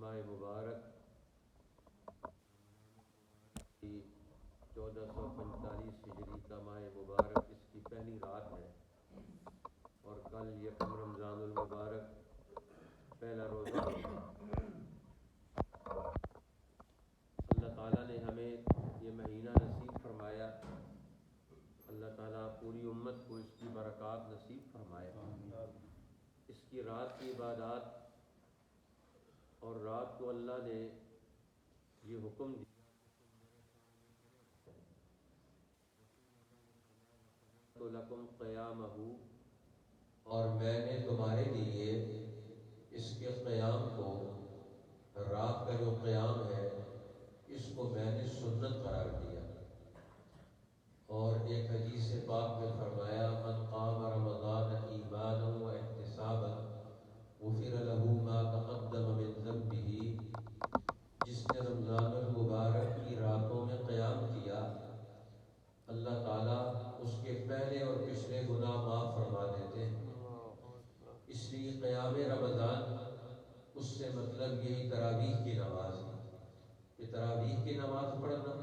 ماہ مبارک کی 1445 ہجری کا ماہ مبارک اس کی پہلی رات ہے، اور کل یکم رمضان المبارک پہلا روزہ۔ اللہ تعالیٰ نے ہمیں یہ مہینہ نصیب فرمایا، اللہ تعالیٰ پوری امت کو اس کی برکات نصیب فرمائے۔ اس کی رات کی عبادات، اور رات کو اللہ نے یہ حکم دیا تو لکم قیامہ، اور میں نے تمہارے لیے اس کے قیام کو، رات کا جو قیام ہے اس کو میں نے سنت قرار دیا۔ اور ایک حدیث پاک میں فرمایا من قام رمضان ایمانا و احتسابا غفر له ما تقدم من ذنبه، جس نے رمضان المبارک کی راتوں میں قیام کیا اللہ تعالیٰ اس کے پہلے اور پچھلے گناہ معاف فرما دیتے ہیں۔ اس لیے قیام رمضان اس سے مطلب یہی تراویح کی نماز ہے کہ تراویح کی نماز پڑھنا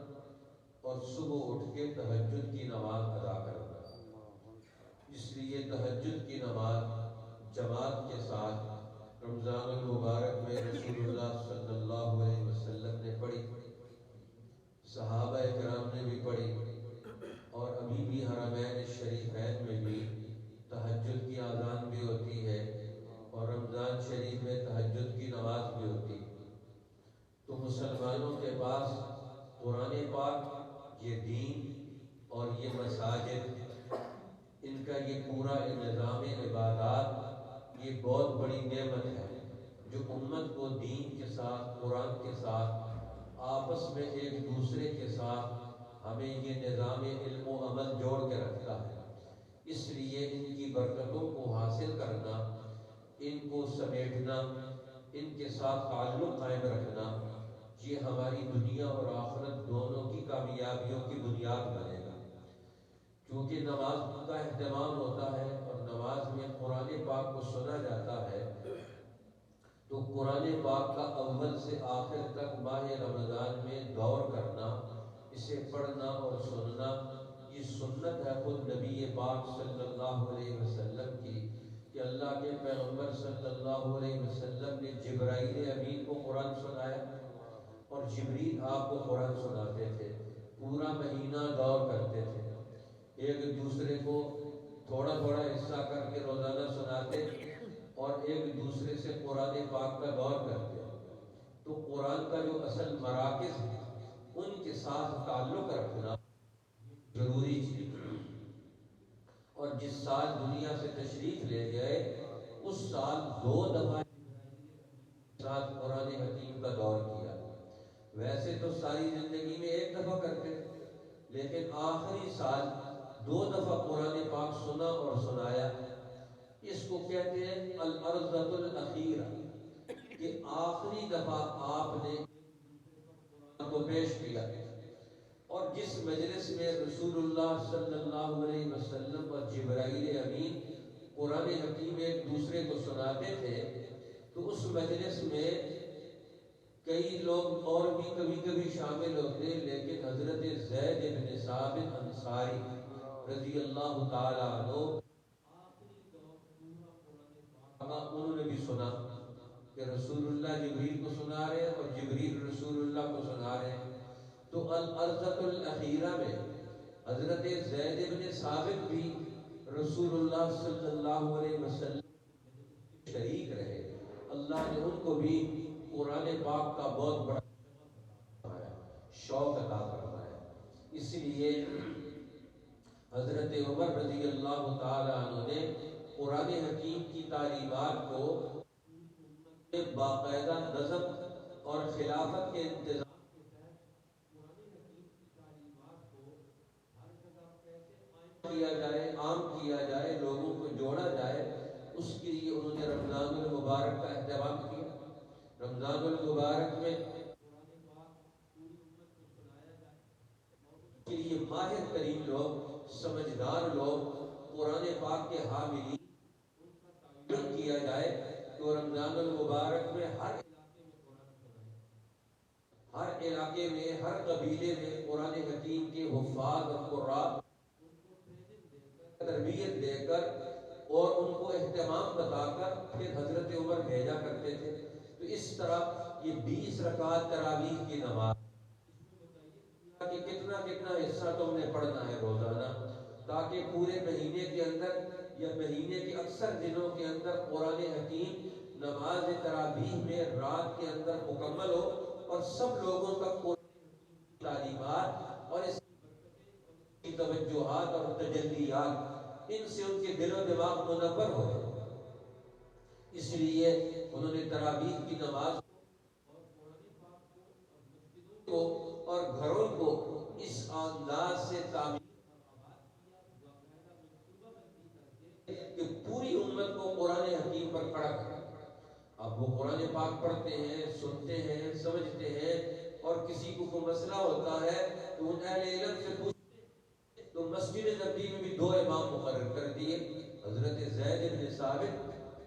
اور صبح اٹھ کے تہجد کی نماز ادا کرنا۔ اس لیے تہجد کی نماز جماعت کے ساتھ رمضان المبارک میں رسول اللہ صلی اللہ علیہ وسلم نے پڑھی، صحابہ کرام نے بھی پڑھی، اور ابھی بھی حرمین شریفین میں بھی تہجد کی اذان بھی ہوتی ہے، اور رمضان شریف میں تہجد کی نماز بھی ہوتی ہے۔ تو مسلمانوں کے پاس قرآن پاک، یہ دین اور یہ مساجد، ان کا یہ پورا نظام عبادات، یہ بہت بڑی نعمت ہے جو امت کو دین کے ساتھ، قرآن کے ساتھ، آپس میں ایک دوسرے کے ساتھ ہمیں یہ نظام علم و عمل جوڑ کے رکھتا ہے۔ اس لیے ان کی برکتوں کو حاصل کرنا، ان کو سمیٹنا، ان کے ساتھ تعلق قائم رکھنا، یہ ہماری دنیا اور آخرت دونوں کی کامیابیوں کی بنیاد بنے گا۔ کیونکہ نماز کا اہتمام ہوتا ہے اور نماز میں قرآن پاک کو سنا جاتا ہے، تو قرآن پاک کا اول سے آخر تک ماہ رمضان میں دور کرنا، اسے پڑھنا اور سننا، یہ سنت ہے خود نبی پاک صلی اللہ علیہ وسلم کی، کہ اللہ کے پیغمبر صلی اللہ علیہ وسلم نے جبرائیل امین کو قرآن سنایا، اور جبریل آپ کو قرآن سناتے تھے، پورا مہینہ دور کرتے تھے، ایک دوسرے کو تھوڑا تھوڑا حصہ کر کے روزانہ سناتے، اور ایک دوسرے سے قرآن پاک کا دور کرتے۔ تو قرآن کا جو اصل مراکز ہے ان کے ساتھ تعلق رکھنا ضروری چیز، اور جس سال دنیا سے تشریف لے گئے اس سال 2 دفعہ ساتھ قرآن حکیم کا دور کیا۔ ویسے تو ساری زندگی میں 1 دفعہ کرتے، لیکن آخری سال 2 دفعہ قرآن پاک سنا اور سنایا۔ اس کو کہتے ہیں الارضۃ الاخیرہ، کہ آخری دفعہ آپ نے قرآن کو پیش کیا۔ اور جس مجلس میں رسول اللہ صلی اللہ علیہ وسلم اور جبرائیل امین قرآن حکیم ایک دوسرے کو سناتے تھے، تو اس مجلس میں کئی لوگ اور بھی کبھی کبھی شامل ہوتے، لیکن حضرت زید بن ثابت انصاری رضی اللہ تعالیٰ عنہ انہوں نے بھی سنا کہ رسول اللہ جبریل کو سنا رہے ہیں اور جبریل رسول اللہ کو سنا رہے ہیں۔ تو الارضۃ الاخیرہ میں حضرت زید بن ثابت بھی رسول اللہ صلی اللہ علیہ وسلم شریک رہے، اللہ نے ان کو بھی قرآن پاک کا بہت بڑا شوق عطا فرمایا۔ اس لیے حضرت عمر رضی اللہ تعالی عنہ نے قرآن حکیم کی تعلیمات کو باقاعدہ نظم اور خلافت کے انتظام کیا جائے، عام کیا جائے، لوگوں کو جوڑا جائے، اس کے لیے انہوں نے رمضان المبارک کا اہتمام کیا۔ رمضان المبارک میں کے لیے ماہر ترین لوگ، سمجھدار لوگ، قرآن پاک کے حاملین کیا جائے، تو رمضان المبارک میں ہر علاقے میں، ہر قبیلے میں قرآن حکیم کے حفاظ اور قراء تربیت دے کر اور ان کو اہتمام بتا کر پھر حضرت عمر بھیجا کرتے تھے۔ تو اس طرح یہ 20 رکعت تراویح کی نماز کہ کتنا کتنا حصہ تم نے پڑھنا ہے روزانہ، تاکہ پورے مہینے کے اندر یا مہینے کے اکثر دنوں کے اندر قرآن حکیم نماز تراویح میں رات کے اندر مکمل ہو اور سب لوگوں تک قرآن تعلیمات اور اس کی توجہات اور تجلیات ان سے ان کے دل و دماغ منور ہو جائے۔ اس لیے انہوں نے تراویح کی نماز کو اور گھروں کو اس انداز سے تعمیر کہ پوری امت کو قرآن حکیم پر کھڑا کرا۔ اب وہ قرآن پاک پڑھتے ہیں، سنتے ہیں، سمجھتے ہیں، اور کسی کو کوئی مسئلہ ہوتا ہے تو ان اہل علم سے پوچھتے ہیں۔ تو مسجد نبوی میں بھی 2 امام مقرر کر دیے، حضرت زید بن ثابت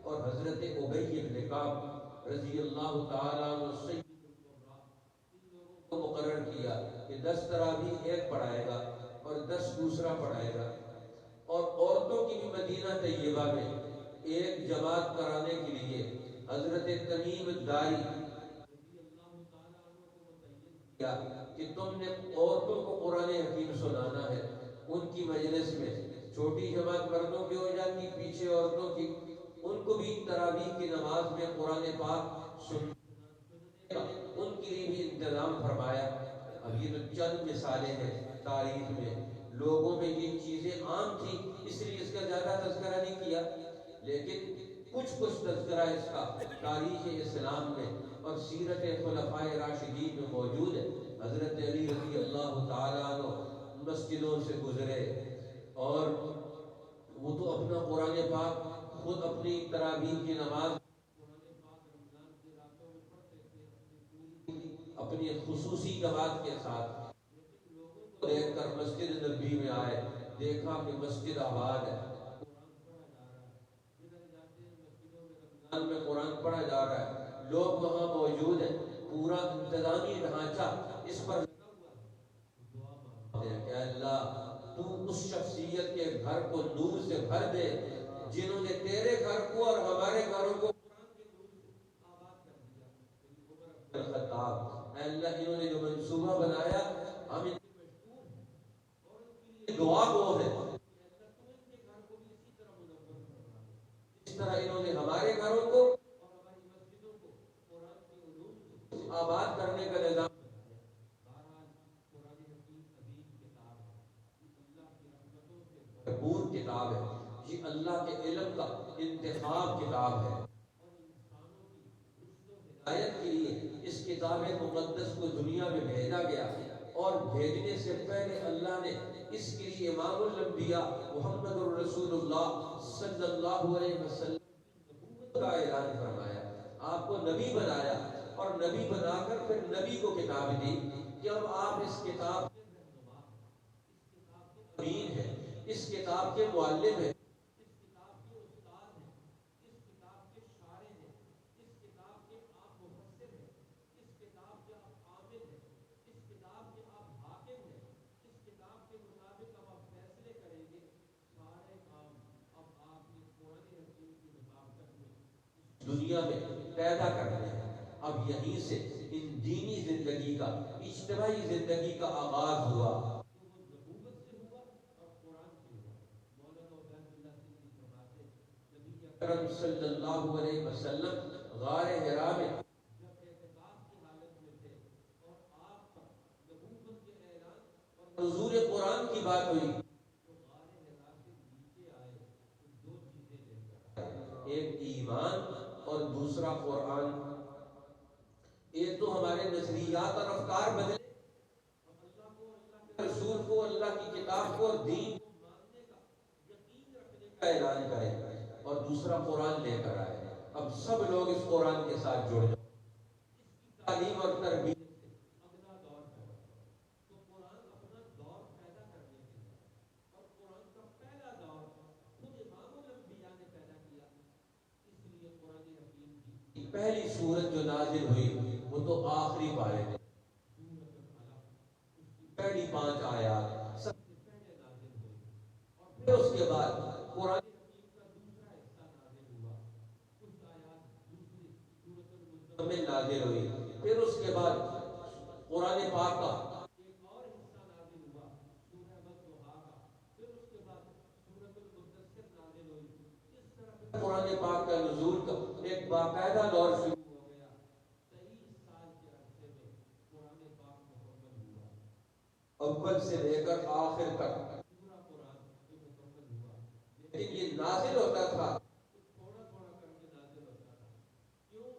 اور حضرت ابی بن کعب رضی اللہ تعالیٰ عنہ کو مقرر کیا کہ 10 تراویح ایک پڑھائے گا اور 10 دوسرا پڑھائے گا۔ اور عورتوں کی بھی مدینہ طیبہ میں ایک جماعت کرانے کے لیے حضرت تمیم الداری کیا کہ تم نے عورتوں کو قرآن حکیم سنانا ہے۔ ان کی مجلس میں چھوٹی جماعت مردوں کی ہو جاتی، پیچھے عورتوں کی، ان کو بھی تراویح کی نماز میں قرآن پاک سننے کا ان کے لیے بھی انتظام فرمایا۔ اب یہ تو چند مثالیں ہیں تاریخ میں، لوگوں میں یہ چیزیں عام تھی اس لیے اس کا زیادہ تذکرہ نہیں کیا، لیکن کچھ تذکرہ اس کا تاریخ اسلام میں اور سیرت خلفائے راشدین میں موجود ہے۔ حضرت علی رضی اللہ تعالیٰ عنہ مسجدوں سے گزرے اور وہ تو اپنا قرآن پاک خود اپنی تراویح کی نماز اپنی خصوصی جماعت کے ساتھ دیکھ کر مسجد نبوی میں آئے، دیکھا کہ مسجد آباد ہے، میں قرآن پڑھا جا رہا ہے، لوگ وہاں موجود ہیں، پورا انتظامی ڈھانچہ اس پر کہ اللہ تو اس شخصیت کے گھر کو نور سے بھر دے جنہوں نے تیرے گھر کو اور ہمارے گھروں کو خطاب، اے اللہ انہوں نے جو منصوبہ بنایا ہم ان کی دعا گو ہے، اس طرح انہوں نے ہمارے گھروں کو آباد کرنے کا نظام بھرپور کتاب ہے، یہ اللہ کے علم کا انتخاب کتاب ہے۔ ہدایت کے لیے اس کتاب مقدس کو دنیا میں بھیجا گیا اور بھیجنے سے پہلے اللہ نے اس کے لیے امام الانبیاء محمد الرسول اللہ صلی اللہ علیہ وسلم کا اعلان فرمایا، آپ کو نبی بنایا اور نبی بنا کر پھر نبی کو کتاب دی کہ اب آپ اس کتاب امین ہے، اس کتاب کے معلم ہیں، دنیا میں پیدا کرتے ہیں۔ اب یہیں سے ان دینی زندگی کا، اجتماعی زندگی کا آغاز ہوا۔ اکرم صلی اللہ علیہ وسلم غار حرا میں حضور قرآن کی بات ہوئی، ایک ایمان اور دوسرا قرآن۔ ایک تو ہمارے نظریات اور افکار بدلے، رسول کو، اللہ کی کتاب کو اور دین کا اعلان کرے، اور دوسرا قرآن لے کر آئے۔ اب سب لوگ اس قرآن کے ساتھ جڑ جائیں، تعلیم اور تربیت پہلی سورت جو نازل ہوئی وہ تو آخری پارے میں، نازل ہوئی. پھر اس کے بعد قرآن پاک کا ایک اور حصہ نازل ہوا سورہ والضحیٰ کا. پھر اس کے بعد سورۃ المدثر نازل ہوئی. اس طرح قرآن پاک کا نزول کا ایک باقاعدہ دور شروع ہو گیا. 23 سال کے عرصے میں قرآن پاک مکمل ہوا. اول سے لے کر آخر تک پورا قرآن مکمل ہوا. لیکن یہ نازل ہوتا تھا تھوڑا تھوڑا کر کے نازل ہوتا تھا. کیوں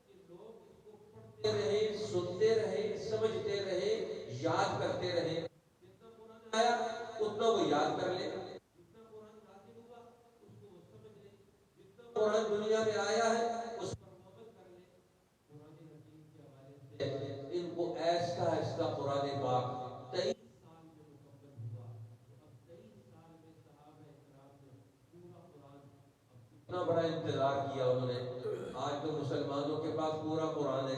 کہ لوگ اس کو پڑھتے رہے, سنتے رہے, سمجھتے رہے, یاد کرتے رہے. جتنا قرآن آیا اتنا وہ یاد کر لے, جتنا قرآن نازل ہوا اس کو وہ سمجھ لے, جتنا قرآن دنیا میں آیا ہے اس پر عمل کر لے. قرآن حکیم کے حوالے سے ان کو ایسا ایسا قرآن پاک 23 سال میں مکمل ہوا. تو اب 23 سال میں صحابہ کرام نے پورا قرآن, اتنا بڑا انتظار کیا انہوں نے. آج تو مسلمانوں کے پاس پورا قرآن ہے,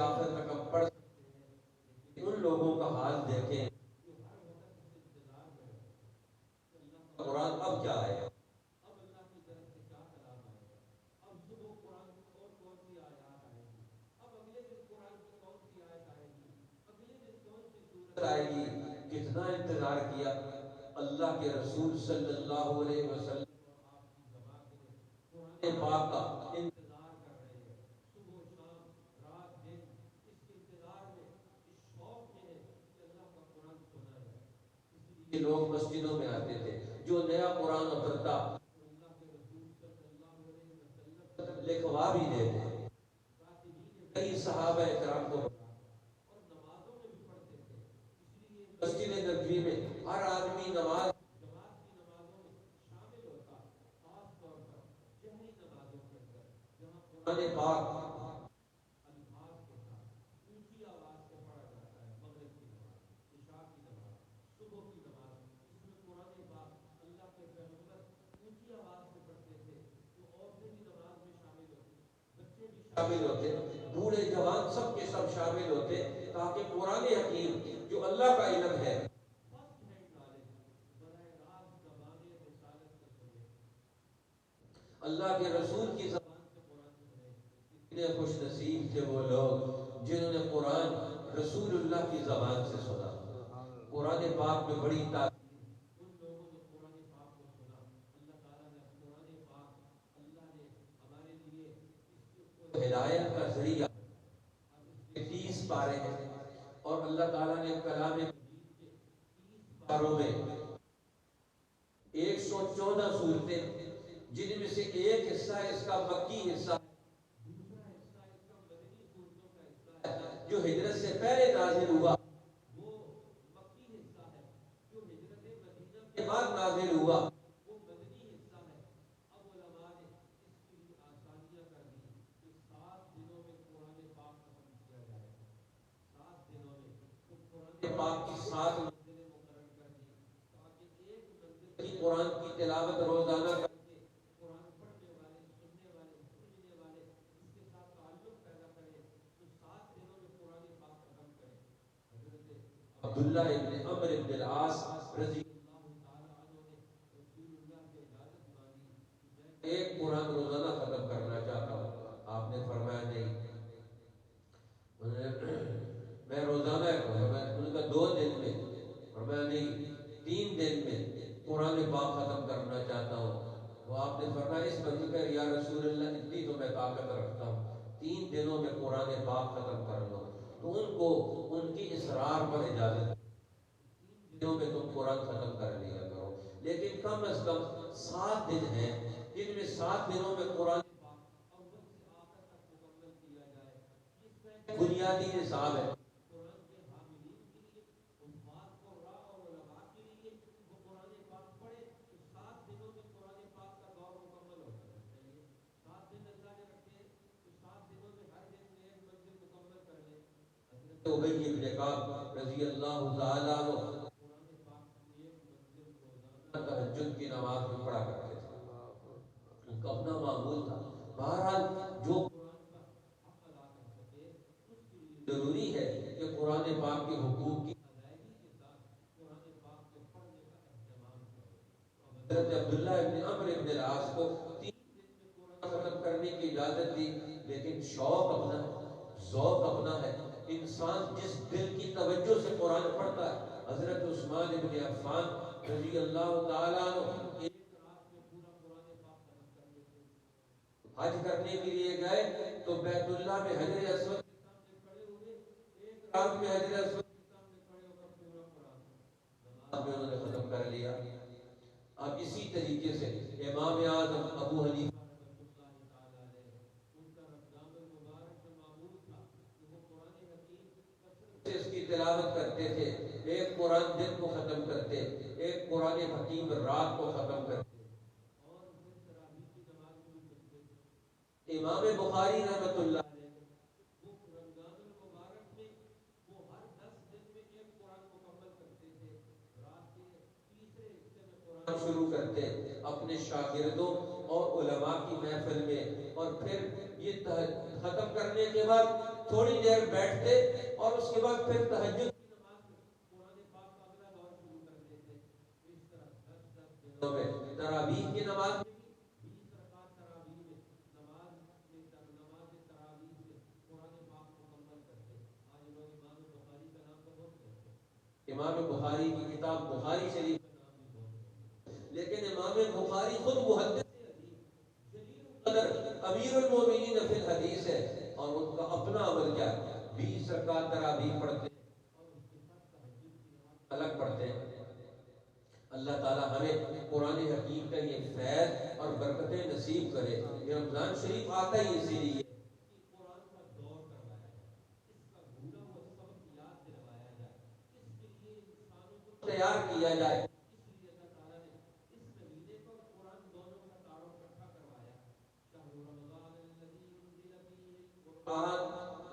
آخر تک ہم پڑھ سکتے ہیں. لیکن ان لوگوں کا حال دیکھیں جو ہر وقت اس انتظار میں رہتے ہیں اللہ کا قرآن اب کیا آئے گا, اب اللہ کی طرف سے کیا کلام آئے گا, اب صبح قرآن کی اور کون سی آیات آئے گی, اب اگلے دن قرآن کی کون سی آیت آئے گی, اگلے دن کون سی سورت آئے گی. کتنا انتظار کیا اللہ کے رسول صلی اللہ علیہ وسلم اور آپ کی جماعت نے قرآن پاک کا انتظار کر رہے ہیں. صبح شام رات دن اس انتظار میں, اس شوق میں ہے کہ اللہ کا قرآن سنا جائے. اس لیے لوگ مسجدوں میں آتے تھے. جو نیا قرآن اترتا اللہ کے رسول صلی اللہ علیہ وسلم لکھوا بھی دیتے. کئی صحابہ کرام کو اور نمازوں میں بھی پڑھتے تھے. اس لیے مسجد نبوی میں ہر آدمی نماز جماعت کی نمازوں میں شامل ہوتا, خاص طور پر جہری نمازوں کے اندر جہاں قرآن پاک الفاظ کے ساتھ اونچی آواز سے پڑھا جاتا ہے. مغرب کی نماز, عشاء کی نماز, صبح کی نماز, اس میں قرآن پاک اللہ کے پیغمبر اونچی آواز سے پڑھتے تھے. تو عورتیں بھی نماز میں شامل ہوتی, بچے بھی شامل ہوتے, بوڑھے جوان سب کے سب شامل ہوتے, تاکہ قرآن حکیم جو اللہ کا علم ہے فرسٹ ہینڈ نالج براہ راست زبان رسالت سے سنے, اللہ کے رسول کی زبان سے قرآن سنے. کتنے خوش نصیب تھے وہ لوگ جنہوں نے قرآن رسول اللہ کی زبان سے سنا. قرآن پاک میں بڑی تاثیر ان لوگوں نے قرآن پاک کو سنا. اللہ تعالیٰ نے قرآن پاک, اللہ نے ہمارے لیے اس کو ہدایت کا ذریعہ, 30 پارے ہیں اور اللہ تعالیٰ نے کلام مجید کے 30 پاروں میں 114 صورتیں, جن میں سے ایک حصہ اس کا مکی حصہ, دوسرا حصہ اس کا مدنی صورتوں کا حصہ ہے جو ہجرت سے پہلے نازل ہوا, وہ مکی حصہ ہے. جو ہجرت مدینہ کے بعد نازل ہوا وہ مدنی حصہ ہے. اب علماء نے اس کی آسانیاں کر دی کہ 7 دنوں میں قرآن پاک ختم کیا جائے. 7 دنوں میں تو قرآن پاک کی 7 منزلیں مقرر کر دی, تاکہ ایک منزل کی قرآن کی تلاوت روزانہ کر کے قرآن پڑھنے والے, سننے والے, سمجھنے والے اس کے ساتھ تعلق پیدا کرے. تو 7 دنوں میں قرآن پاک ختم کرے. حضرت عبداللہ ابن عمرو ابن العاص رضی اللہ تعالیٰ عنہ نے رسول اللہ سے اجازت مانگی کہ میں ایک قرآن روزانہ ختم کرنا چاہتا ہوں. آپ نے فرمایا نہیں, میں روزانہ ان کا 2 دن میں, فرمایا نہیں 3 دن میں قرآن پاک ختم کرنا چاہتا ہوں. وہ آپ نے فرمایا اس بندی پر یا رسول اللہ اتنی تو میں طاقت رکھتا ہوں, 3 دنوں میں قرآن پاک ختم کر لو. تو ان کو ان کی اصرار پر اجازت, 3 دنوں میں تم قرآن ختم کر لیا کرو. لیکن کم از کم 7 دن ہیں جن میں 7 دنوں میں قرآن پاک اول سے آخر تک مکمل کیا جائے. اس میں بنیادی نصاب ہے قرآن کے حاملین کے لیے, حفاظ قراء اور علماء کے لیے. وہ قرآن پاک پڑھے تو 7 دنوں میں قرآن پاک کا دور مکمل ہو جانا چاہیے. 7 دن اللہ نے رکھے تو 7 دنوں میں ہر دن میں ایک منزل مکمل کر لے. حضرت ابی بن کعب رضی اللہ تعالیٰ عنہ قرآن پاک کی ایک منزل روزانہ تہجد کی نماز میں پڑھا کرتے تھے. ان کا اپنا معمول تھا. بہرحال جو قرآن کا حق ادا کر سکے اس کے لیے ضروری ہے کہ قرآن پاک کے حقوق کی ادائیگی کے ساتھ قرآن پاک کے پڑھنے کا اہتمام کرے. حضرت عبداللہ ابن عمرو ابن العاص کو 3 دن میں قرآن ختم کرنے کرنے کی اجازت دی، لیکن شوق اپنا ہے، ذوق اپنا ہے۔ انسان جس دل کی توجہ سے قرآن پڑھتا ہے، حضرت عثمان ابن عفان رضی اللہ تعالیٰ عنہ ایک رات میں پورا قرآن پاک ختم کر لیتے۔ حج کرنے کے لیے گئے تو بیت اللہ میں حجر اسود کے سامنے کھڑے ہوئے، ایک رات میں حجر اسود کے سامنے کھڑے ہو کر پورا قرآن نماز میں انہوں نے ختم کر لیا۔ اب اسی طریقے سے امام اعظم ابو حنیفہ رحمۃ اللہ تعالیٰ علیہ، ان کا رمضان المبارک میں معمول تھا کہ وہ قرآن حکیم کثرت سے اس کی تلاوت کرتے تھے، ایک قرآن دن کو ختم کرتے، ایک قرآن حکیم رات کو ختم کرتے، اور پھر تراویح کی نماز میں بھی پڑھتے تھے۔ امام بخاری رحمۃ اللہ علیہ وہ رمضان المبارک میں وہ ہر 10 دن میں ایک قرآن مکمل کرتے تھے، رات کے تیسرے حصے میں قرآن شروع کرتے اپنے شاگردوں اور علماء کی محفل میں، اور پھر یہ ختم کرنے کے بعد تھوڑی دیر بیٹھتے اور اس کے بعد پھر تہجد کی نماز میں قرآن پاک کا اگلا دور شروع کر دیتے۔ اس طرح 10 دنوں میں تراویح کی نماز میں بھی 20 رکعت تراویح میں نماز تراویح میں قرآن پاک مکمل کرتے۔ آج لوگ امام بخاری کا نام تو بہت لیتے ہیں، امام بخاری کی کتاب بخاری شریف کا نام بھی بہت لیتے ہیں، لیکن امام بخاری خود محدث قدر امیر المومنین فی الحدیث ہے، اور ان کا اپنا عمل کیا ہے، 20 رکعت تراویح پڑھتے اور اس کے ساتھ تہجد کی نماز الگ پڑھتے ہیں۔ اللہ تعالیٰ ہمیں قرآن حکیم کا یہ فیض اور برکتیں نصیب کرے۔ یہ رمضان شریف آتا ہی اسی لیے کہ قرآن کا دور کروایا جائے، اس کا بھولا ہوا سبق یاد دلوایا جائے، اس کے لیے انسانوں کو تیار کیا جائے۔ اس لیے اللہ تعالیٰ نے اس مہینے کو قرآن دونوں کا تعارف اکٹھا کروایا۔ شہر رمضان الذی انزل فیہ القرآن،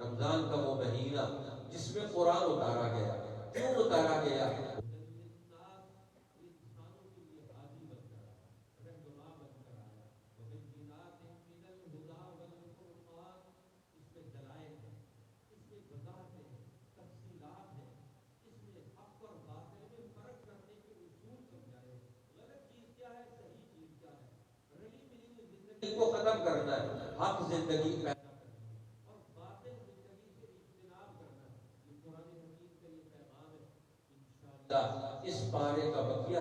رمضان کا وہ مہینہ جس میں قرآن اتارا گیا۔ کیوں اتارا گیا؟ انسانوں کے لیے ہادی بن کر آیا، رہنما بن کر آیا۔ وبالبینات من الہدی والفرقان، اس میں دلائل ہیں، اس میں وضاحتیں ہیں، تفصیلات ہیں، اس میں حق اور باطل میں فرق کرنے کے اصول سمجھائے، غلط چیز کیا ہے، صحیح چیز کیا ہے، رلی ملی ہوئی زندگی کو ختم کرنا ہے، حق زندگی پیدا کرنی ہے، اور باطل زندگی سے اجتناب کرنا ہے۔ یہ قرآن حکیم کا یہ پیغام ہے۔ انشاءاللہ اس پارے کا بقیہ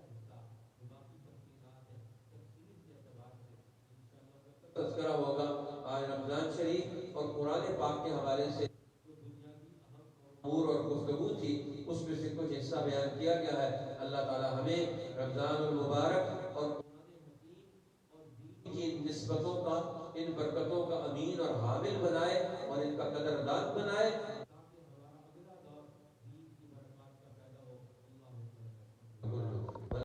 تذکرہ ہوگا آج رمضان شریف اور قرآن پاک کے حوالے سے جو دنیا کی اہم امور اور گفتگو تھی، اس میں سے کچھ حصہ بیان کیا گیا ہے۔ اللہ تعالی ہمیں رمضان المبارک اور قرآن حکیم اور دین کی ان نسبتوں کا، ان برکتوں کا امین اور حامل بنائے، اور ان کا قدردان